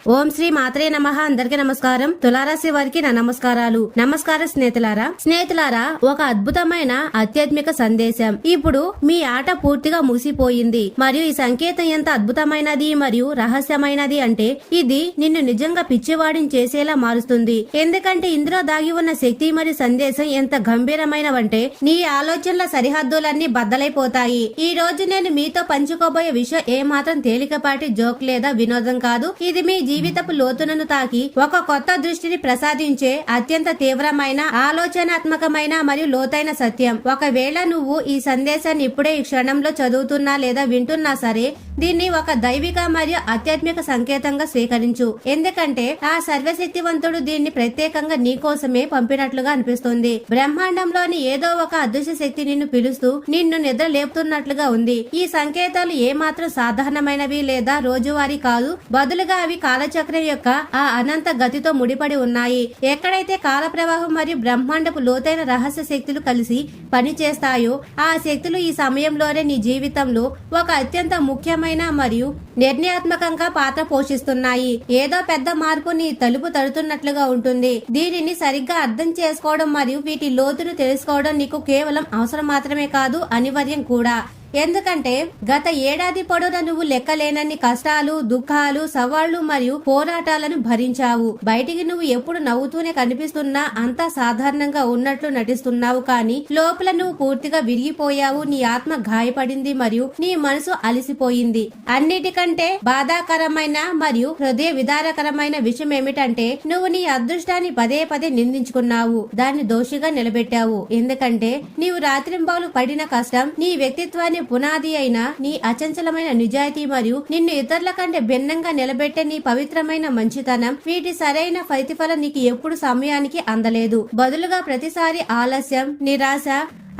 ఓం శ్రీ మాత్రే నమః. అందరికీ నమస్కారం. తులారాశి వారికి నా నమస్కారాలు. నమస్కారం స్నేహితులారా, ఒక అద్భుతమైన ఆధ్యాత్మిక సందేశం. ఇప్పుడు మీ ఆట పూర్తిగా ముగిసిపోయింది మరియు ఈ సంకేతం ఎంత అద్భుతమైనది మరియు రహస్యమైనది అంటే ఇది నిన్ను నిజంగా పిచ్చివాడిని చేసేలా మారుస్తుంది. ఎందుకంటే ఇందులో దాగి ఉన్న శక్తి మరియు సందేశం ఎంత గంభీరమైనవంటే నీ ఆలోచనల సరిహద్దులన్నీ బద్దలైపోతాయి. ఈ రోజు నేను మీతో పంచుకోబోయే విషయం ఏమాత్రం తేలికపాటి జోక్ లేదా వినోదం కాదు. ఇది మీ జీవితపు లోతులను తాకి ఒక కొత్త దృష్టిని ప్రసాదించే అత్యంత తీవ్రమైన, ఆలోచనాత్మకమైన మరియు లోతైన సత్యం. ఒకవేళ నువ్వు ఈ సందేశాన్ని ఇప్పుడే ఈ క్షణంలో చదువుతున్నా లేదా వింటున్నా సరే, దీన్ని ఒక దైవిక మరియు ఆధ్యాత్మిక సంకేతంగా స్వీకరించు. ఎందుకంటే ఆ సర్వశక్తివంతుడు దీన్ని ప్రత్యేకంగా నీ కోసమే పంపినట్లుగా అనిపిస్తుంది. బ్రహ్మాండంలోని ఏదో ఒక అదృశ్య శక్తి నిన్ను పిలుస్తూ నిన్ను నిద్ర లేపుతున్నట్లుగా ఉంది. ఈ సంకేతాలు ఏమాత్రం సాధారణమైనవి లేదా రోజువారీ కాదు. బదులుగా అవి కాలచక్రం యొక్క ఆ అనంత గతితో ముడిపడి ఉన్నాయి. ఎక్కడైతే కాల ప్రవాహం మరియు బ్రహ్మాండపు లోతైన రహస్య శక్తులు కలిసి పనిచేస్తాయో ఆ శక్తులు ఈ సమయంలోనే నీ జీవితంలో ఒక అత్యంత ముఖ్యమైన మరియు నిర్ణయాత్మకంగా పాత్ర పోషిస్తున్నాయి. ఏదో పెద్ద మార్పు నీ తలుపు తడుతున్నట్లుగా ఉంటుంది. దీనిని సరిగ్గా అర్థం చేసుకోవడం మరియు వీటి లోతును తెలుసుకోవడం నీకు కేవలం అవసరం మాత్రమే కాదు, అనివార్యం కూడా. ఎందుకంటే గత ఏడాది పొడవునా నువ్వు లెక్కలేనన్ని కష్టాలు, దుఃఖాలు, సవాళ్లు మరియు పోరాటాలను భరించావు. బయటికి నువ్వు ఎప్పుడు నవ్వుతూనే కనిపిస్తున్నా అంతా సాధారణంగా ఉన్నట్లు నటిస్తున్నావు, కానీ లోపల నువ్వు పూర్తిగా విరిగిపోయావు. నీ ఆత్మ గాయపడింది మరియు నీ మనసు అలసిపోయింది. అన్నిటికంటే బాధాకరమైన మరియు హృదయ విదారకరమైన విషయం ఏమిటంటే నువ్వు నీ అదృష్టాన్ని పదే పదే నిందించుకున్నావు, దాన్ని దోషిగా నిలబెట్టావు. ఎందుకంటే నీవు రాత్రింబాలు పడిన కష్టం, నీ వ్యక్తిత్వాన్ని పునాది అయిన నీ అచంచలమైన నిజాయితీ మరియు నిన్ను ఇతరుల కంటే భిన్నంగా నిలబెట్టే నీ పవిత్రమైన మంచితనం, వీటి సరైన ప్రతిఫలం నీకు ఎప్పుడు సమయానికి అందలేదు. బదులుగా ప్రతిసారి ఆలస్యం, నిరాశ,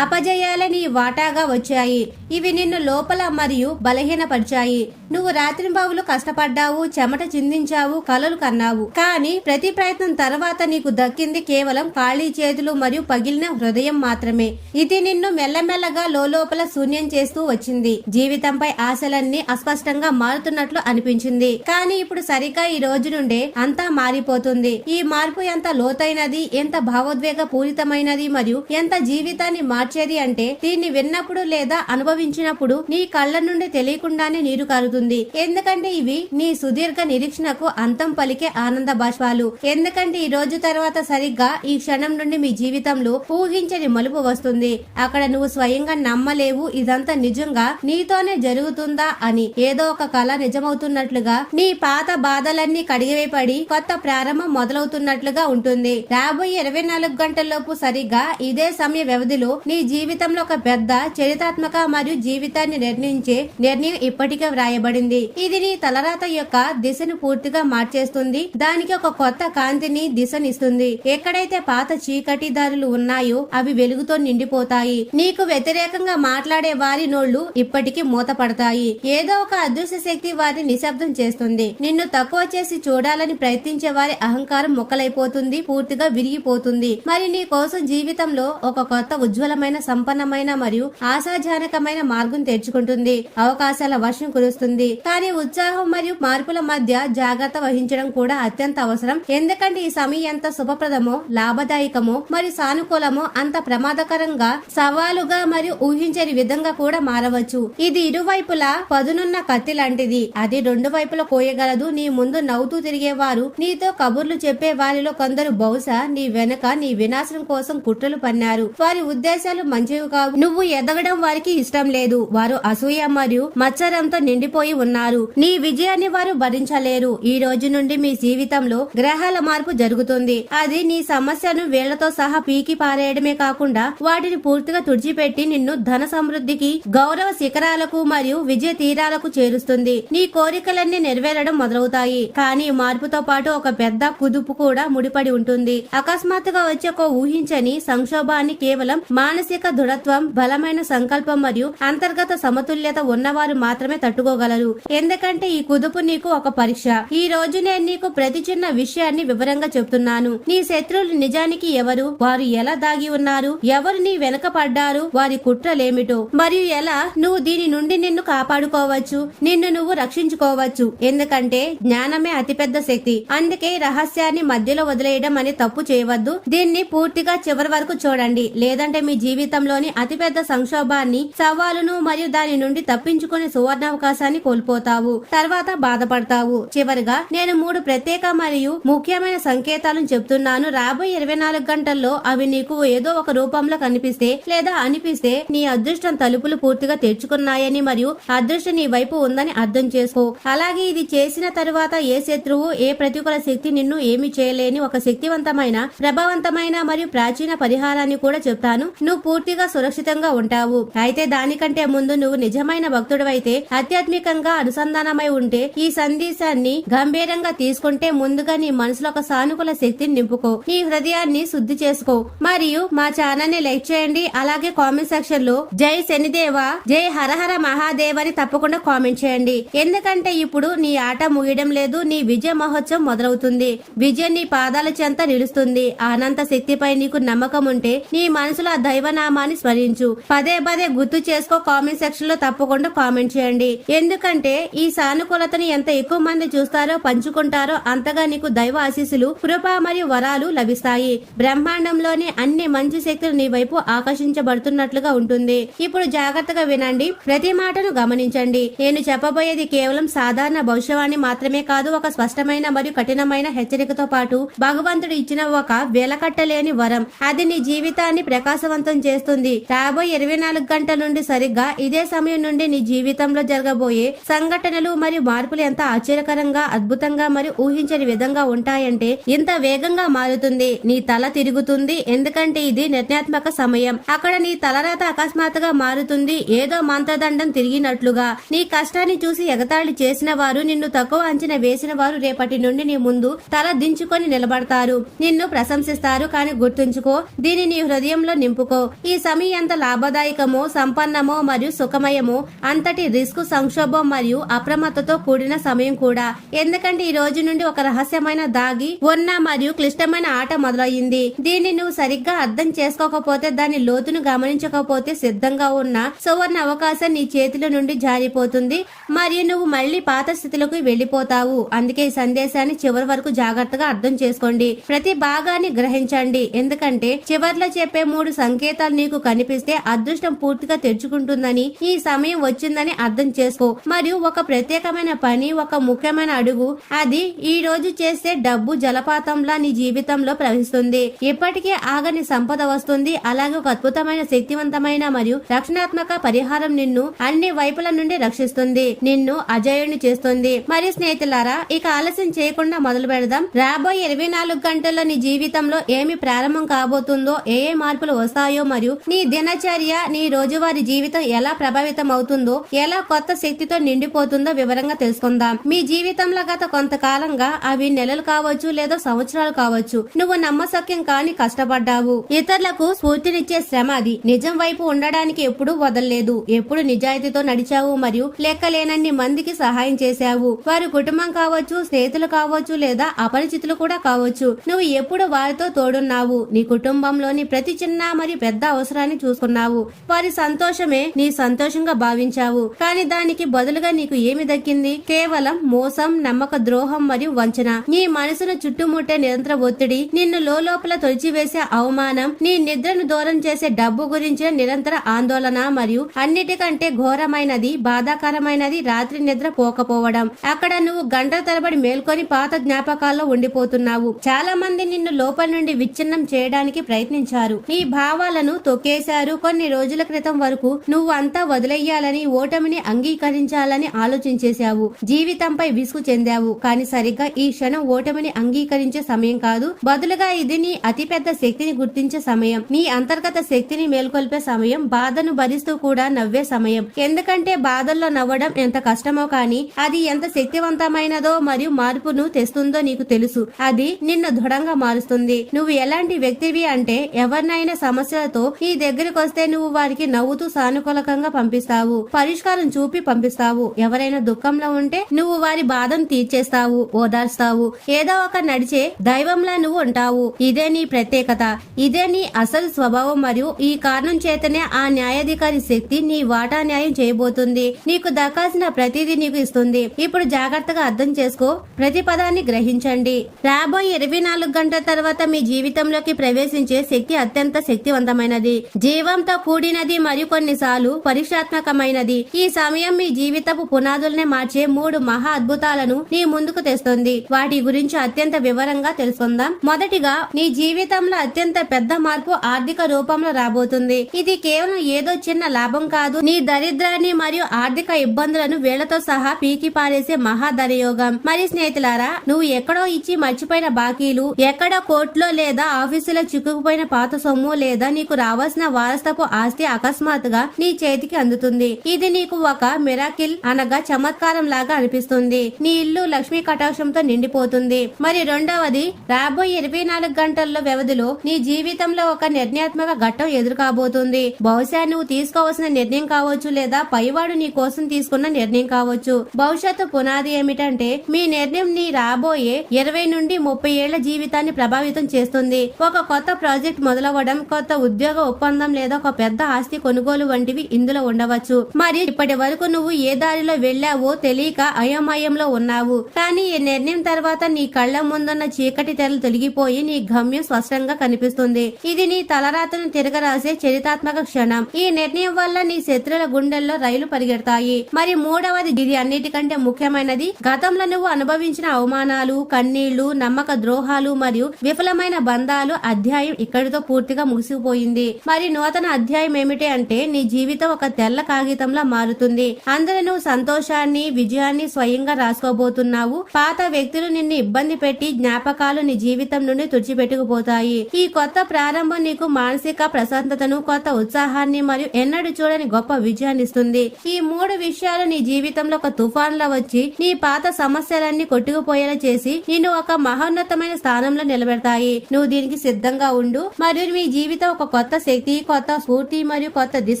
అపజయాలే నీ వాటాగా వచ్చాయి. ఇవి నిన్ను లోపల మరియు బలహీనపరిచాయి. నువ్వు రాత్రింబావులు కష్టపడ్డావు, చెమట చిందించావు, కలలు కన్నావు, కానీ ప్రతి ప్రయత్నం తర్వాత నీకు దక్కింది కేవలం ఖాళీ చేతులు మరియు పగిలిన హృదయం మాత్రమే. ఇది నిన్ను మెల్లమెల్లగా లోపల శూన్యం చేస్తూ వచ్చింది. జీవితంపై ఆశలన్నీ అస్పష్టంగా మారుతున్నట్లు అనిపించింది, కానీ ఇప్పుడు సరిగ్గా ఈ రోజు నుండే అంతా మారిపోతుంది. ఈ మార్పు ఎంత లోతైనది, ఎంత భావోద్వేగ పూరితమైనది మరియు ఎంత జీవితాన్ని మార్చేది అంటే దీన్ని విన్నప్పుడు లేదా అనుభవించినప్పుడు నీ కళ్ళ నుండి తెలియకుండానే నీరు కారుతుంది. ఎందుకంటే ఇవి నీ సుదీర్ఘ నిరీక్షణకు అంతం పలికే ఆనంద బాష్పాలు. ఎందుకంటే ఈ రోజు తర్వాత సరిగ్గా ఈ క్షణం నుండి మీ జీవితంలో ఊహించని మలుపు వస్తుంది. అక్కడ నువ్వు స్వయంగా నమ్మలేవు ఇదంతా నిజంగా నీతోనే జరుగుతుందా అని. ఏదో ఒక కళ నిజమవుతున్నట్లుగా, నీ పాత బాధలన్నీ కడిగివేయబడి కొత్త ప్రారంభం మొదలవుతున్నట్లుగా ఉంటుంది. రాబోయే 24 గంటల్లోపు సరిగ్గా ఇదే సమయ వ్యవధిలో నీ జీవితంలో ఒక పెద్ద చరిత్రాత్మక మరియు జీవితాన్ని నిర్ణయించే నిర్ణయం ఇప్పటికే వ్రాయబడింది. ఇది నీ తలరాత యొక్క దిశను పూర్తిగా మార్చేస్తుంది. దానికి ఒక కొత్త కాంతిని దిశనిస్తుంది. ఎక్కడైతే పాత చీకటి దారులు ఉన్నాయో అవి వెలుగుతో నిండిపోతాయి. నీకు వ్యతిరేకంగా మాట్లాడే వారి నోళ్లు ఇప్పటికీ మూతపడతాయి. ఏదో ఒక అదృశ్య శక్తి వారిని నిశ్శబ్దం చేస్తుంది. నిన్ను తక్కువ చేసి చూడాలని ప్రయత్నించే వారి అహంకారం మొక్కలైపోతుంది, పూర్తిగా విరిగిపోతుంది. మరి నీ కోసం జీవితంలో ఒక కొత్త ఉజ్వలమైన, సంపన్నమైన మరియు ఆశాజనకమైన మార్గం తెరుచుకుంటుంది. అవకాశాల వర్షం కురుస్తుంది. కానీ ఉత్సాహం మరియు మార్పుల మధ్య జాగ్రత్త వహించడం కూడా అత్యంత అవసరం. ఎందుకంటే ఈ సమయం ఎంత శుభప్రదమో, లాభదాయకమో మరియు సానుకూలమో అంత ప్రమాదకరంగా, సవాలుగా మరియు ఊహించని విధంగా కూడా మారవచ్చు. ఇది ఇరువైపులా పదునున్న కత్తి లాంటిది. అది రెండు వైపులా కోయగలదు. నీ ముందు నవ్వుతూ తిరిగేవారు, నీతో కబుర్లు చెప్పే వారిలో కొందరు బహుశా నీ వెనక నీ వినాశనం కోసం కుట్రలు పన్నారు. వారి ఉద్దేశాలు మంచివి కావు. నువ్వు ఎదగడం వారికి ఇష్టం లేదు. వారు అసూయ మరియు మత్సరంతో నిండిపోయి ఉన్నారు. నీ విజయాన్ని వారు భరించలేరు. ఈ రోజు నుండి మీ జీవితంలో గ్రహాల మార్పు జరుగుతుంది. అది నీ సమస్యను వేళ్లతో సహా పీకి పారేయడమే కాకుండా వాటిని పూర్తిగా తుడిచిపెట్టి నిన్ను ధన సమృద్ధికి, గౌరవ శిఖరాలకు మరియు విజయ తీరాలకు చేరుస్తుంది. నీ కోరికలన్నీ నెరవేరడం మొదలవుతాయి. కానీ మార్పుతో పాటు ఒక పెద్ద కుదుపు కూడా ముడిపడి ఉంటుంది. అకస్మాత్తుగా వచ్చే ఒక ఊహించని సంక్షోభాన్ని కేవలం మానవ మానసిక దృఢత్వం, బలమైన సంకల్పం మరియు అంతర్గత సమతుల్యత ఉన్నవారు మాత్రమే తట్టుకోగలరు. ఎందుకంటే ఈ కుదుపు నీకు ఒక పరీక్ష. ఈ రోజు నేను నీకు ప్రతి చిన్న విషయాన్ని వివరంగా చెప్తున్నాను. నీ శత్రువులు నిజానికి ఎవరు, వారు ఎలా దాగి ఉన్నారు, ఎవరు నీ వెనక పడ్డారు, వారి కుట్రలేమిటో, మరియు ఎలా నువ్వు దీని నుండి నిన్ను కాపాడుకోవచ్చు, నిన్ను నువ్వు రక్షించుకోవచ్చు. ఎందుకంటే జ్ఞానమే అతిపెద్ద శక్తి. అందుకే రహస్యాన్ని మధ్యలో వదిలేయడం అనే తప్పు చేయవద్దు. దీన్ని పూర్తిగా చివరి వరకు చూడండి, లేదంటే మీ జీవితంలోని అతిపెద్ద సంక్షోభాన్ని, సవాలును మరియు దాని నుండి తప్పించుకునే సువర్ణావకాశాన్ని కోల్పోతావు. తర్వాత బాధపడతావు. చివరిగా నేను 3 ప్రత్యేక మరియు ముఖ్యమైన సంకేతాలను చెప్తున్నాను. రాబోయే 24 గంటల్లో అవి నీకు ఏదో ఒక రూపంలో కనిపిస్తే లేదా అనిపిస్తే నీ అదృష్టం తలుపులు పూర్తిగా తెరుచుకున్నాయని మరియు అదృష్టం నీ వైపు ఉందని అర్థం చేసుకో. అలాగే ఇది చేసిన తరువాత ఏ శత్రువు, ఏ ప్రతికూల శక్తి నిన్ను ఏమి చేయలేని ఒక శక్తివంతమైన, ప్రభావవంతమైన మరియు ప్రాచీన పరిహారాన్ని కూడా చెప్తాను. నువ్వు పూర్తిగా సురక్షితంగా ఉంటావు. అయితే దానికంటే ముందు నువ్వు నిజమైన భక్తుడివైతే, ఆధ్యాత్మికంగా అనుసంధానమై ఉంటే, ఈ సందేశాన్ని గంభీరంగా తీసుకుంటే ముందుగా నీ మనసులో ఒక సానుకూల శక్తిని నింపుకో. నీ హృదయాన్ని శుద్ధి చేసుకో. మరియు మా ఛానల్ ని లైక్ చేయండి. అలాగే కామెంట్ సెక్షన్ లో జై శనిదేవ, జై హరహర మహాదేవ్ అని తప్పకుండా కామెంట్ చేయండి. ఎందుకంటే ఇప్పుడు నీ ఆట ముగియడం లేదు. నీ విజయ మహోత్సవం మొదలవుతుంది. విజయం నీ పాదాల చెంత నిలుస్తుంది. అనంత శక్తిపై నీకు నమ్మకం ఉంటే నీ మనసులో ఆ దైవనామాన్ని స్మరించు. పదే పదే గుర్తు చేసుకో. కామెంట్ సెక్షన్ లో తప్పకుండా కామెంట్ చేయండి. ఎందుకంటే ఈ సానుకూలతను ఎంత ఎక్కువ మంది చూస్తారో, పంచుకుంటారో అంతగా నీకు దైవ ఆశీస్సులు, కృప మరియు వరాలు లభిస్తాయి. బ్రహ్మాండంలోని అన్ని మంచి శక్తులు నీ వైపు ఆకర్షించబడుతున్నట్లుగా ఉంటుంది. ఇప్పుడు జాగ్రత్తగా వినండి. ప్రతి మాటను గమనించండి. నేను చెప్పబోయేది కేవలం సాధారణ భవిష్యవాణి మాత్రమే కాదు, ఒక స్పష్టమైన మరియు కఠినమైన హెచ్చరికతో పాటు భగవంతుడు ఇచ్చిన ఒక వెలకట్టలేని వరం. అది నీ జీవితాన్ని ప్రకాశవంతం చేస్తుంది. రాబోయే 24 గంటల నుండి సరిగ్గా ఇదే సమయం నుండి నీ జీవితంలో జరగబోయే సంఘటనలు మరియు మార్పులు ఎంత ఆశ్చర్యకరంగా, అద్భుతంగా మరియు ఊహించని విధంగా ఉంటాయంటే ఇంత వేగంగా మారుతుంది. నీ తల తిరుగుతుంది. ఎందుకంటే ఇది నిర్ణయాత్మక సమయం. అక్కడ నీ తలరాత అకస్మాత్తుగా మారుతుంది. ఏదో మంత్రదండం తిరిగినట్లుగా. నీ కష్టాన్ని చూసి ఎగతాళి చేసిన వారు, నిన్ను తక్కువ అంచనా వేసిన వారు రేపటి నుండి నీ ముందు తల దించుకొని నిలబడతారు. నిన్ను ప్రశంసిస్తారు. కానీ గుర్తుంచుకో, దీని నీ హృదయంలో నింపుకో. ఈ సమయం ఎంత లాభదాయకమో, సంపన్నమో మరియు సుఖమయమో అంతటి రిస్క్, సంక్షోభం మరియు అప్రమత్తతో కూడిన సమయం కూడా. ఎందుకంటే ఈ రోజు నుండి ఒక రహస్యమైన దాగి ఉన్న మరియు క్లిష్టమైన ఆట మొదలయ్యింది. దీన్ని నువ్వు సరిగ్గా అర్థం చేసుకోకపోతే, దాని లోతును గమనించకపోతే సిద్ధంగా ఉన్న సువర్ణ అవకాశం నీ చేతిలో నుండి జారిపోతుంది మరియు నువ్వు మళ్లీ పాత స్థితిలోకి వెళ్లిపోతావు. అందుకే ఈ సందేశాన్ని చివరి వరకు జాగ్రత్తగా అర్థం చేసుకోండి. ప్రతి భాగాన్ని గ్రహించండి. ఎందుకంటే చివర్లో చెప్పే 3 సంకేతాలు నీకు కనిపిస్తే అదృష్టం పూర్తిగా తెరుచుకుంటుందని, ఈ సమయం వచ్చిందని అర్థం చేసుకో. మరియు ఒక ప్రత్యేకమైన పని, ఒక ముఖ్యమైన అడుగు, అది ఈ రోజు చేస్తే డబ్బు జలపాతంలా నీ జీవితంలో ప్రవహిస్తుంది. ఇప్పటికే ఆగని సంపద వస్తుంది. అలాగే ఒక అద్భుతమైన, శక్తివంతమైన మరియు రక్షణాత్మక పరిహారం నిన్ను అన్ని వైపుల నుండి రక్షిస్తుంది, నిన్ను అజయుని చేస్తుంది. మరియు స్నేహితులారా, ఇక ఆలస్యం చేయకుండా మొదలు పెడదాం. రాబోయే 24 గంటల్లో నీ జీవితంలో ఏమి ప్రారంభం కాబోతుందో, ఏ మార్పులు వస్తాయో మరియు నీ దినచర్య, నీ రోజువారీ జీవితం ఎలా ప్రభావితం అవుతుందో, ఎలా కొత్త శక్తితో నిండిపోతుందో వివరంగా తెలుసుకుందాం. మీ జీవితంలో గత కొంతకాలంగా, అవి నెలలు కావచ్చు లేదా సంవత్సరాలు కావచ్చు, నువ్వు నమ్మశక్యం కాని కష్టపడ్డావు. ఇతరులకు స్ఫూర్తినిచ్చే శ్రమ అది. నిజం వైపు ఉండడానికి ఎప్పుడూ వదలలేదు. ఎప్పుడు నిజాయితీతో నడిచావు మరియు లెక్కలేనన్ని మందికి సహాయం చేశావు. వారి కుటుంబం కావచ్చు, స్నేహితులు కావచ్చు లేదా అపరిచితులు కూడా కావచ్చు. నువ్వు ఎప్పుడు వారితో తోడున్నావు. నీ కుటుంబంలోని ప్రతి చిన్న మరియు పెద్ద అవసరాన్ని చూసుకున్నావు. వారి సంతోషమే నీ సంతోషంగా భావించావు. కానీ దానికి బదులుగా నీకు ఏమి దక్కింది? కేవలం మోసం, నమ్మక ద్రోహం మరియు వంచన. నీ మనసును చుట్టుముట్టే నిరంతర ఒత్తిడి, నిన్ను లోపల తొలిచివేసే అవమానం, నీ నిద్రను దూరం చేసే డబ్బు గురించిన నిరంతర ఆందోళన మరియు అన్నిటికంటే ఘోరమైనది, బాధాకరమైనది రాత్రి నిద్ర పోకపోవడం. అక్కడ నువ్వు గంటల తరబడి మేల్కొని పాత జ్ఞాపకాల్లో ఉండిపోతున్నావు. చాలా మంది నిన్ను లోపల నుండి విచ్ఛిన్నం చేయడానికి ప్రయత్నించారు. నీ భావాలను తొక్కేశారు. కొన్ని రోజుల క్రితం వరకు నువ్వు అంతా వదిలేయాలని, ఓటమిని అంగీకరించాలని ఆలోచించేశావు. జీవితంపై విసుగు చెందావు. కానీ సరిగ్గా ఈ క్షణం ఓటమిని అంగీకరించే సమయం కాదు. బదులుగా ఇది నీ అతిపెద్ద శక్తిని గుర్తించే సమయం, నీ అంతర్గత శక్తిని మేల్కొల్పే సమయం, బాధను భరిస్తూ కూడా నవ్వే సమయం. ఎందుకంటే బాధల్లో నవ్వడం ఎంత కష్టమో, కానీ అది ఎంత శక్తివంతమైనదో మరియు మార్పును తెస్తుందో నీకు తెలుసు. అది నిన్ను దృఢంగా మారుస్తుంది. నువ్వు ఎలాంటి వ్యక్తివి అంటే, ఎవరినైనా సమస్యల భావాలతో నీ దగ్గరికి వస్తే నువ్వు వారికి నవ్వుతూ సానుకూలకంగా పంపిస్తావు, పరిష్కారం చూపి పంపిస్తావు. ఎవరైనా దుఃఖంలో ఉంటే నువ్వు వారి బాధను తీర్చేస్తావు, ఓదార్స్తావు. ఏదో ఒక నడిచే దైవంలా నువ్వు ఉంటావు. ఇదే నీ ప్రత్యేకత, ఇదే నీ అసలు స్వభావం. మరియు ఈ కారణం చేతనే ఆ న్యాయాధికారి శక్తి నీ వాటా న్యాయం చేయబోతుంది. నీకు దక్కాల్సిన ప్రతిదీ నీకు ఇస్తుంది. ఇప్పుడు జాగ్రత్తగా అర్థం చేసుకో, ప్రతి పదాన్ని గ్రహించండి. రాబోయే 24 గంటల తర్వాత మీ జీవితంలోకి ప్రవేశించే శక్తి అత్యంత శక్తివంతమైనది, జీవంతో కూడినది మరియు కొన్నిసార్లు పరీక్షాత్మకమైనది. ఈ సమయం మీ జీవితపు పునాదుల్ని మార్చే 3 మహా అద్భుతాలను నీ ముందుకు తెస్తుంది. వాటి గురించి అత్యంత వివరంగా తెలుసుకుందాం. మొదటిగా, నీ జీవితంలో అత్యంత పెద్ద మార్పు ఆర్థిక రూపంలో రాబోతుంది. ఇది కేవలం ఏదో చిన్న లాభం కాదు, నీ దరిద్రాన్ని మరియు ఆర్థిక ఇబ్బందులను వేళ్లతో సహా పీకి పారేసే మహాధనయోగం. మరి స్నేహితులారా, నువ్వు ఎక్కడో ఇచ్చి మర్చిపోయిన బాకీలు, ఎక్కడో కోర్టులో లేదా ఆఫీసులో చిక్కుకుపోయిన పాత సొమ్ము, లేదా నీకు రావాల్సిన వారసత్వపు ఆస్తి అకస్మాత్తుగా నీ చేతికి అందుతుంది. ఇది నీకు ఒక మిరాకిల్ అనగా చమత్కారం లాగా అనిపిస్తుంది. నీ ఇల్లు లక్ష్మీ కటాక్షంతో నిండిపోతుంది. మరి రెండవది, రాబోయే 24 గంటల్లో వ్యవధిలో నీ జీవితంలో ఒక నిర్ణయాత్మక ఘట్టం ఎదురు కాబోతుంది. బహుశా నువ్వు తీసుకోవాల్సిన నిర్ణయం కావచ్చు, లేదా పైవాడు నీ కోసం తీసుకున్న నిర్ణయం కావచ్చు. భవిష్యత్తు పునాది ఏమిటంటే, మీ నిర్ణయం నీ రాబోయే 20 నుండి 30 ఏళ్ల జీవితాన్ని ప్రభావితం చేస్తుంది. ఒక కొత్త ప్రాజెక్ట్ మొదలవ్వడం, కొత్త ఉద్యోగ ఒప్పందం, లేదా ఒక పెద్ద ఆస్తి కొనుగోలు వంటివి ఇందులో ఉండవచ్చు. మరి ఇప్పటి వరకు నువ్వు ఏ దారిలో వెళ్లావో తెలియక అయోమయంలో ఉన్నావు. కానీ ఈ నిర్ణయం తర్వాత నీ కళ్ల ముందున్న చీకటి తెరలు తొలగిపోయి నీ గమ్యం స్పష్టంగా కనిపిస్తుంది. ఇది నీ తలరాతను తిరగరాసే చరితాత్మక క్షణం. ఈ నిర్ణయం వల్ల నీ శత్రుల గుండెల్లో రైలు పరిగెడతాయి. మరి మూడవది, ఇది అన్నిటికంటే ముఖ్యమైనది, గతంలో నువ్వు అనుభవించిన అవమానాలు, కన్నీళ్లు, నమ్మక ద్రోహాలు మరియు విఫలమైన బంధాలు అధ్యాయం ఇక్కడితో పూర్తిగా ముగిసిపోయింది. మరి నూతన అధ్యాయం ఏమిటి అంటే, నీ జీవితం ఒక తెల్ల కాగితంలా మారుతుంది. అందులో నువ్వు సంతోషాన్ని, విజయాన్ని స్వయంగా రాసుకోబోతున్నావు. పాత వ్యక్తులు నిన్ను ఇబ్బంది పెట్టి జ్ఞాపకాలు నీ జీవితం నుండి తుడిచిపెట్టుకుపోతాయి. ఈ కొత్త ప్రారంభం నీకు మానసిక ప్రశాంతతను, కొత్త ఉత్సాహాన్ని మరియు ఎన్నడూ చూడని గొప్ప విజయాన్ని ఇస్తుంది. ఈ 3 విషయాలు నీ జీవితంలో ఒక తుఫాన్లా వచ్చి నీ పాత సమస్యలన్నీ కొట్టుకుపోయేలా చేసి నిన్ను ఒక మహోన్నతమైన స్థానంలో నిలబెడతాయి. నువ్వు దీనికి సిద్ధంగా ఉండు. మరియు మీ జీవితం ఒక కొత్త శక్తి, కొత్త స్ఫూర్తి మరియు కొత్త దిశ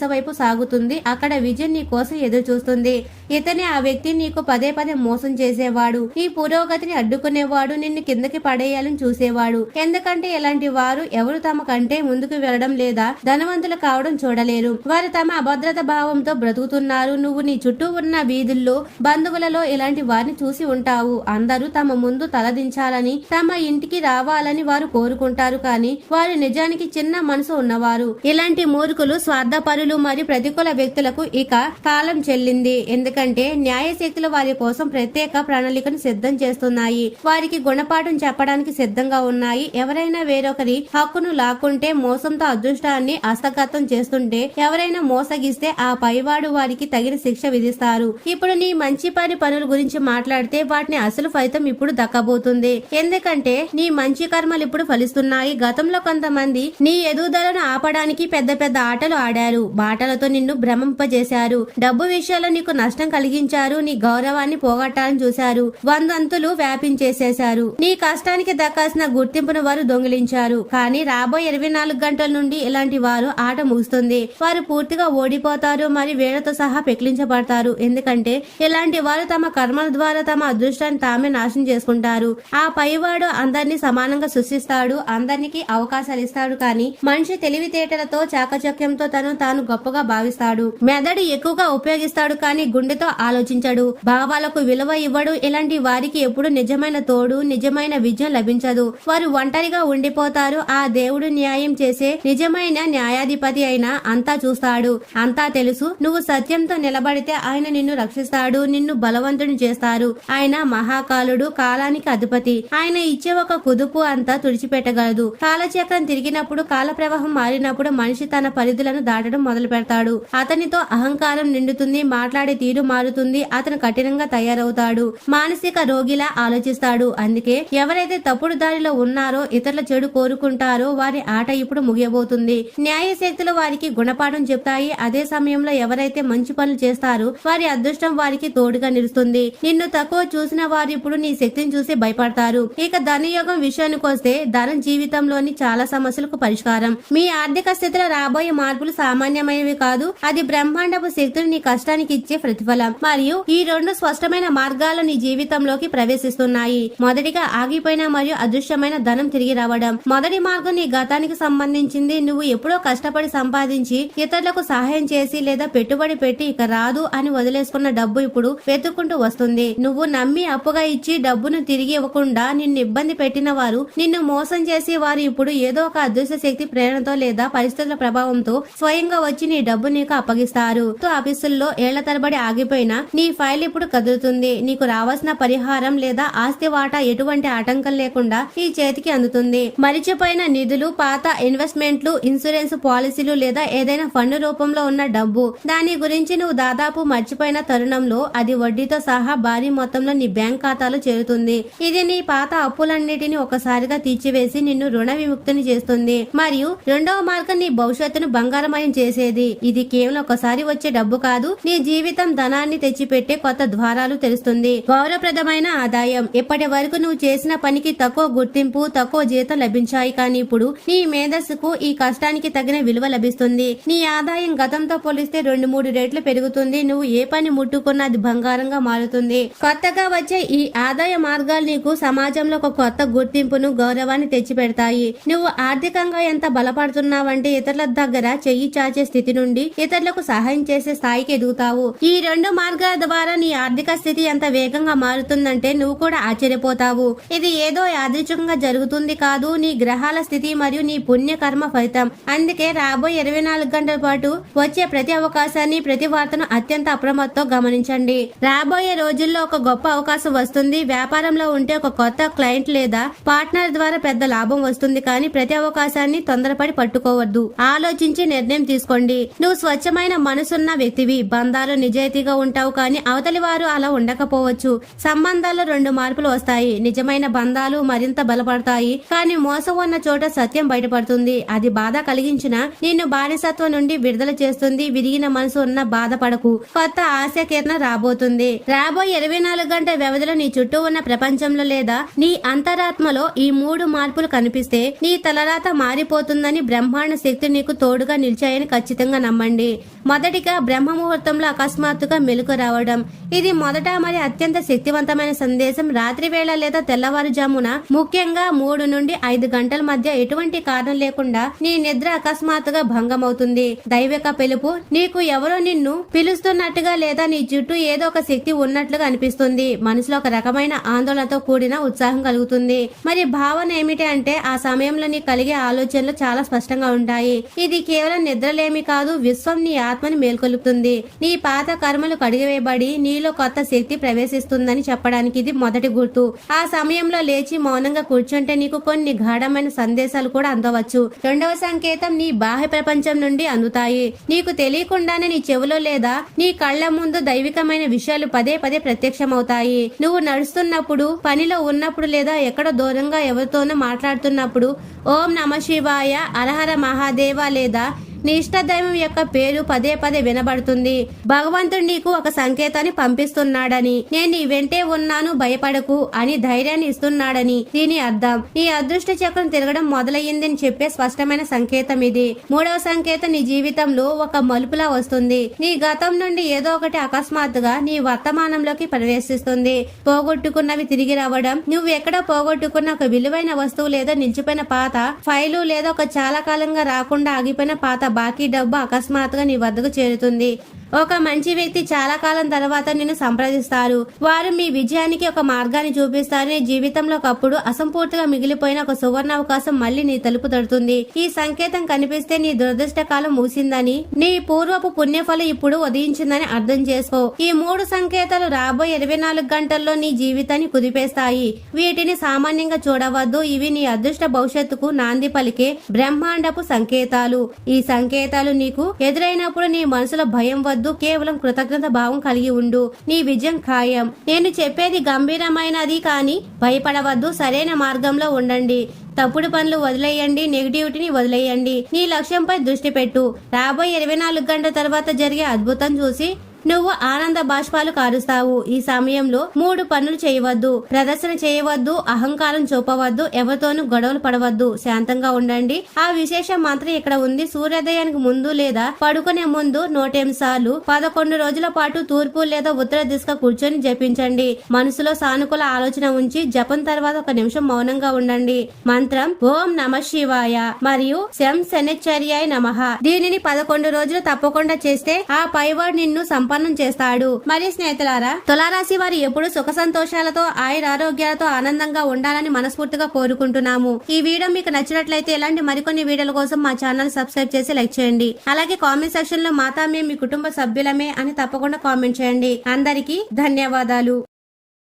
వైపు సాగుతుంది. అక్కడ విజయం నీ కోసం ఎదురు చూస్తుంది. ఇతనే ఆ వ్యక్తి నీకు పదే పదే మోసం చేసేవాడు, నీ పురోగతిని అడ్డుకునేవాడు, నిన్ను కిందకి పడేయాలని చూసేవాడు. ఎందుకంటే ఇలాంటి వారు ఎవరు తమ కంటే ముందుకు వెళ్లడం లేదా ధనవంతులు కావడం చూడలేరు. వారు తమ అభద్రత భావంతో బ్రతుకుతున్నారు. నువ్వు నీ చుట్టూ ఉన్న వీధుల్లో, బంధువులలో ఇలాంటి వారిని చూసి ఉంటావు. అందరూ తమ ముందు తలదించాలని, తమ ఇంటికి రావాలని వారు కోరుకుంటారు. కానీ వారు నిజానికి చిన్న మనసు ఉన్నవారు. ఇలాంటి మూర్ఖులు, స్వార్థపరులు మరియు ప్రతికూల వ్యక్తులకు ఇక కాలం చెల్లింది. ఎందుకంటే న్యాయశక్తులు వారి కోసం ప్రత్యేక ప్రణాళికను సిద్ధం చేస్తున్నాయి. వారికి గుణపాఠం చెప్పడానికి సిద్ధంగా ఉన్నాయి. ఎవరైనా వేరొకరి హక్కును లాక్కుంటే, మోసంతో అదృష్టాన్ని హస్తగతం చేస్తుంటే, ఎవరైనా మోసగిస్తే ఆ పైవాడు వారికి తగిన శిక్ష విధిస్తారు. ఇప్పుడు నీ మంచి పనుల గురించి మాట్లాడితే వాటిని అసలు ఫలితం ఇప్పుడు దక్కబోతుంది. ఎందుకంటే నీ మంచి కర్మలు ఇప్పుడు ఫలిస్తున్నాయి. గతంలో కొంతమంది నీ ఎదుగుదలను ఆపడానికి పెద్ద పెద్ద ఆటలు ఆడారు. బాటలతో నిన్ను భ్రమింపజేశారు. డబ్బు విషయాల్లో నీకు నష్టం కలిగించారు. నీ గౌరవాన్ని పోగొట్టాలని చూశారు. 100 అంతులు వ్యాపించేసేశారు. నీ కష్టానికి దక్కాల్సిన గుర్తింపును వారు దొంగిలించారు. కానీ రాబోయే 24 గంటల నుండి ఇలాంటి వారు ఆట ముగుస్తుంది. వారు పూర్తిగా ఓడిపోతారు మరియు వేళ్లతో సహా పెకిలించబడతారు. ఎందుకంటే ఇలాంటి వారు తమ కర్మల ద్వారా తమ అదృష్టాన్ని తామే నాశనం చేసుకుంటారు. ఆ పైవాడు అందరినీ సమానంగా సృష్టిస్తాడు, అందరికి అవకాశాలు ఇస్తాడు. కానీ మనిషి తెలివితేటలతో, చాకచక్యంతో తాను గొప్పగా భావిస్తాడు. మెదడు ఎక్కువగా ఉపయోగిస్తాడు, కానీ గుండెతో ఆలోచించడు. భావాలకు విలువ ఇవ్వడు. ఇలాంటి వారికి ఎప్పుడు నిజమైన తోడు, నిజమైన విజయం లభించదు. వారు ఒంటరిగా ఉండిపోతారు. ఆ దేవుడు న్యాయం చేసే నిజమైన న్యాయాధిపతి అయినా అంతా చూస్తాడు, అంతా తెలుసు. నువ్వు సత్యంతో నిలబడితే ఆయన నిన్ను రక్షిస్తాడు, నిన్ను బలవంతుని చేస్తారు. ఆయన మహాకాలుడు, కాలానికి అధిపతి. ఆయన ఇచ్చే ఒక కుదుపు అంతా తుడిచిపెట్టగలదు. కాలచక్రం తిరిగినప్పుడు, కాల ప్రవాహం మారినప్పుడు మనిషి తన పరిధులను దాటడం మొదలు పెడతాడు. అతనితో అహంకారం నిండుతుంది, మాట్లాడే తీరు మారుతుంది. అతను కఠినంగా తయారవుతాడు, మానసిక రోగిలా ఆలోచిస్తాడు. అందుకే ఎవరైతే తప్పుడు దారిలో ఉన్నారో, ఇతరుల చెడు కోరుకుంటారో వారి ఆట ఇప్పుడు ముగియబోతుంది. న్యాయశక్తులు వారికి గుణపాఠం చెప్తాయి. అదే సమయంలో ఎవరైతే మంచి పనులు చేస్తారో వారి అదృష్టం వారికి తోడుగా నిలుస్తుంది. నిన్ను తక్కువ చూసిన వారు ఇప్పుడు నీ శక్తిని చూసి భయపడతారు. ఇక ధనయోగం విషయానికి వస్తే, ధనం జీవితంలోని చాలా సమస్యలకు పరిష్కారం. మీ ఆర్థిక స్థితిలో రాబోయే మార్పులు సామాన్యమైనవి కాదు. అది బ్రహ్మాండపు శక్తులు నీ కష్టానికి ఇచ్చే ప్రతిఫలం. మరియు ఈ రెండు స్పష్టమైన మార్గాలు నీ జీవితంలోకి ప్రవేశిస్తున్నాయి. మొదటిగా ఆగిపోయిన మరియు అదృశ్యమైన ధనం తిరిగి రావడం. మొదటి మార్గం నీ గతానికి సంబంధించింది. నువ్వు ఎప్పుడో కష్టపడి సంపాదించి ఇతరులకు సహాయం చేసి లేదా పెట్టుబడి పెట్టి ఇక రాదు అని వదిలేసుకున్న డబ్బు ఇప్పుడు వెతుక్కుంటూ వస్తుంది. నువ్వు నమ్మి అప్పుగా ఇచ్చి డబ్బును తిరిగి ఇవ్వకుండా నిన్ను ఇబ్బంది పెట్టిన వారు, నిన్ను మోసం చేసి వారు ఇప్పుడు ఏదో ఒక అదృశ్య శక్తి ప్రేరణతో లేదా పరిస్థితుల ప్రభావంతో స్వయంగా వచ్చి నీ డబ్బు నీకు అప్పగిస్తారు. ఆఫీసుల్లో ఏళ్ల తరబడి ఆగిపోయినా నీ ఫైల్ ఇప్పుడు కదులుతుంది. నీకు రావాల్సిన పరిహారం లేదా ఆస్తి వాటా ఎటువంటి ఆటంకం లేకుండా ఈ చేతికి అందుతుంది. మరిచిపోయిన నిధులు, పాత ఇన్వెస్ట్మెంట్లు, ఇన్సూరెన్స్ పాలసీలు లేదా ఏదైనా ఫండ్ రూపంలో ఉన్న డబ్బు, దాని గురించి నువ్వు దాదాపు మర్చిపోయిన తరుణంలో అది వడ్డీతో సహా భారీ మొత్తంలో నీ బ్యాంక్ ఖాతాలో చేరుతుంది. ఇది నీ పాత అప్పులన్నిటిని ఒకసారిగా తీర్చివేసి నిన్ను రుణ విముక్తిని చేస్తుంది. మరియు రెండవ మార్గం నీ భవిష్యత్తును బంగారమయం చేసేది. ఇది కేవలం ఒకసారి వచ్చే డబ్బు కాదు, నీ జీవితం ధనాన్ని తెచ్చిపెట్టే కొత్త ద్వారాలు తెరుస్తుంది. గౌరవప్రదమైన ఆదాయం. ఇప్పటి వరకు నువ్వు చేసిన పనికి తక్కువ గుర్తింపు, తక్కువ జీతం లభించాయి. కానీ ఇప్పుడు నీ మేధస్సుకు, ఈ కష్టానికి తగిన విలువ లభిస్తుంది. నీ ఆదాయం గతంతో పోలిస్తే 2-3 రెట్లు పెరుగుతుంది. నువ్వు ఏ పని ముట్టుకున్నా అది బంగారంగా మారుతుంది. కొత్తగా వచ్చే ఈ ఆదాయ మార్గాలు నీకు సమాజంలో ఒక కొత్త గుర్తింపును, గౌరవాన్ని తెచ్చి పెడతాయి. నువ్వు ఆర్థికంగా ఎంత బలపడుతున్నావంటే ఇతరుల దగ్గర చెయ్యి చాచే స్థితి నుండి ఇతరులకు సహాయం చేసే స్థాయికి ఎదుగుతావు. ఈ రెండు మార్గాల ద్వారా నీ ఆర్థిక స్థితి ఎంత వేగంగా మారుతుందంటే నువ్వు కూడా ఆశ్చర్యపోతావు. ఇది ఏదో యాదృచ్ఛికంగా జరుగుతుంది కాదు, నీ గ్రహాల స్థితి మరియు నీ పుణ్యకర్మ ఫలితం. అందుకే రాబోయే 24 గంటల పాటు వచ్చే ప్రతి అవకాశాన్ని, ప్రతి వార్తను అత్యంత అప్రమత్తంతో గమనించండి. రాబోయే రోజుల్లో ఒక గొప్ప అవకాశం వస్తుంది. వ్యాపారంలో ఉంటే ఒక కొత్త క్లయింట్ లేదా పార్ట్నర్ ద్వారా పెద్ద లాభం వస్తుంది. కానీ ప్రతి అవకాశాన్ని తొందరపడి పట్టుకోవద్దు. ఆలోచించి నిర్ణయం తీసుకోండి. నువ్వు స్వచ్ఛమైన మనసున్న వ్యక్తివి. బంధాలు నిజాయితీగా ఉంటావు, కానీ అవతలి వారు అలా ఉండకపోవచ్చు. సంబంధాల్లో 2 మార్పులు వస్తాయి. నిజమైన బంధాలు మరింత బలపడతాయి, కానీ మోసం ఉన్న చోట సత్యం బయటపడుతుంది. అది బాధ కలిగించిన నిన్ను బానిసత్వం నుండి విడుదల చేస్తుంది. విరిగిన మనసు ఉన్న బాధపడకు. కొత్త ఆశకీర్ణ రాబోతుంది. రాబోయే 24 గంటల వ్యవధిలో నీ చుట్టూ ఉన్న ప్రపంచంలో లేదా నీ అంతరాత్మలో ఈ 3 మార్పులు కనిపిస్తే నీ తలరాత మారిపోతుందని బ్రహ్మాండ శక్తి నీకు తోడుగా నిలిచాయని ఖచ్చితంగా నమ్మండి. మొదటిగా బ్రహ్మ ముహూర్తంలో అకస్మాత్తుగా మెలకు రావడం. ఇది మొదట మరి అత్యంత శక్తివంతమైన సందేశం. రాత్రి వేళ లేదా తెల్లవారుజామున, ముఖ్యంగా 3 నుండి 5 గంటల మధ్య ఎటువంటి కారణం లేకుండా నీ నిద్ర అకస్మాత్తుగా భంగమవుతుంది. దైవిక పిలుపు. నీకు ఎవరో నిన్ను పిలుస్తున్నట్టుగా లేదా నీ చుట్టూ ఏదో ఒక శక్తి ఉన్నట్లుగా అనిపిస్తుంది. మనసులో ఒక రకమైన ఆందోళనతో కూడిన ఉత్సాహం కలుగుతుంది. మరి భావన ఏమిటి అంటే ఆ సమయంలో నీ కలిగే ఆలోచనలు చాలా స్పష్టంగా ఉంటాయి. ఇది కేవలం నిద్రలేమి కాదు, విశ్వం నీ ఆత్మని మేల్కొలుపుతుంది. నీ పాత కర్మలు కడిగివేయబడి నీలో కొత్త శక్తి ప్రవేశిస్తుందని చెప్పడానికి ఇది మొదటి గుర్తు. ఆ సమయంలో లేచి మౌనంగా కూర్చుంటే నీకు కొన్ని గాఢమైన సందేశాలు కూడా అందవచ్చు. రెండవ సంకేతం నీ బాహ్య ప్రపంచం నుండి అందుతాయి. నీకు తెలియకుండానే నీ చెవులో లేదా నీ కళ్ల ముందు దైవికమైన విషయాలు పదే పదే ప్రత్యక్షమవుతాయి. నువ్వు నడుస్తున్నప్పుడు, పనిలో ఉన్నప్పుడు లేదా ఎక్కడో దూరంగా ఎవరితోనో మాట్లాడుతున్నప్పుడు ఓం నమ శివాయ, హరహర మహాదేవ లేదా నీ ఇష్టదైవం యొక్క పేరు పదే పదే వినబడుతుంది. భగవంతుడు నీకు ఒక సంకేతాన్ని పంపిస్తున్నాడని, నేను నీ వెంటే ఉన్నాను, భయపడకు అని ధైర్యాన్ని ఇస్తున్నాడని దీని అర్థం. నీ అదృష్ట చక్రం తిరగడం మొదలయ్యిందని చెప్పే స్పష్టమైన సంకేతం ఇది. మూడవ సంకేతం నీ జీవితంలో ఒక మలుపులా వస్తుంది. నీ గతం నుండి ఏదో ఒకటి అకస్మాత్తుగా నీ వర్తమానంలోకి ప్రవేశిస్తుంది. పోగొట్టుకున్నవి తిరిగి రావడం. నువ్వు ఎక్కడ పోగొట్టుకున్న ఒక విలువైన వస్తువు లేదా నిలిచిపోయిన పాత ఫైలు లేదా ఒక చాలా కాలంగా రాకుండా ఆగిపోయిన పాత బాకీ డబ్బు అకస్మాత్తుగా నీ వద్దకు చేరుతుంది. ఒక మంచి వ్యక్తి చాలా కాలం తర్వాత నిన్ను సంప్రదిస్తారు. వారు మీ విజయానికి ఒక మార్గాన్ని చూపిస్తారు. నీ జీవితంలో ఒకప్పుడు అసంపూర్తిగా మిగిలిపోయిన ఒక సువర్ణ అవకాశం మళ్లీ నీ తలుపు తడుతుంది. ఈ సంకేతం కనిపిస్తే నీ దురదృష్ట కాలం మూసిందని, నీ పూర్వపు పుణ్యఫలం ఇప్పుడు ఉదయించిందని అర్థం చేసుకో. ఈ 3 సంకేతాలు రాబోయే 24 గంటల్లో నీ జీవితాన్ని కుదిపేస్తాయి. వీటిని సామాన్యంగా చూడవద్దు. ఇవి నీ అదృష్ట భవిష్యత్తుకు నాంది పలికే బ్రహ్మాండపు సంకేతాలు. ఈ సంకేతాలు నీకు ఎదురైనప్పుడు నీ మనసులో భయం వద్దు, కేవలం కృతజ్ఞత భావం కలిగి ఉండు. నీ విజయం ఖాయం. నేను చెప్పేది గంభీరమైనది, కానీ భయపడవద్దు. సరైన మార్గంలో ఉండండి. తప్పుడు పనులు వదిలేయండి, నెగిటివిటీని వదిలేయండి. నీ లక్ష్యంపై దృష్టి పెట్టు. రాబోయే 24 గంటల తర్వాత జరిగే అద్భుతం చూసి నువ్వు ఆనంద బాష్పాలు కారుస్తావు. ఈ సమయంలో 3 పనులు చేయవద్దు. ప్రదర్శన చేయవద్దు, అహంకారం చూపవద్దు, ఎవరితోనూ గొడవలు పడవద్దు, శాంతంగా ఉండండి. ఆ విశేషం మాత్రం ఇక్కడ ఉంది. సూర్యోదయానికి ముందు లేదా పడుకునే ముందు 108 సార్లు 11 రోజుల పాటు తూర్పు లేదా ఉత్తర దిశగా కూర్చొని జపించండి. మనసులో సానుకూల ఆలోచన ఉంచి జపం తర్వాత 1 నిమిషం మౌనంగా ఉండండి. మంత్రం ఓం నమ శివాయ మరియు శం శనిశ్చర్యాయ నమః. దీనిని 11 రోజులు తప్పకుండా చేస్తే ఆ పైవాడు నిన్ను సంపన్నం చేస్తాడు. మరి స్నేహితులారా, తులారాశి వారు ఎప్పుడు సుఖ సంతోషాలతో ఆయురారోగ్యాలతో ఆనందంగా ఉండాలని మనస్ఫూర్తిగా కోరుకుంటున్నాము. ఈ వీడియో మీకు నచ్చినట్లయితే ఇలాంటి మరికొన్ని వీడియోల కోసం మా ఛానల్ సబ్స్క్రైబ్ చేసి లైక్ చేయండి. అలాగే కామెంట్ సెక్షన్ లో మాతా మేము మీ కుటుంబ సభ్యులమే అని తప్పకుండా కామెంట్ చేయండి. అందరికీ ధన్యవాదాలు.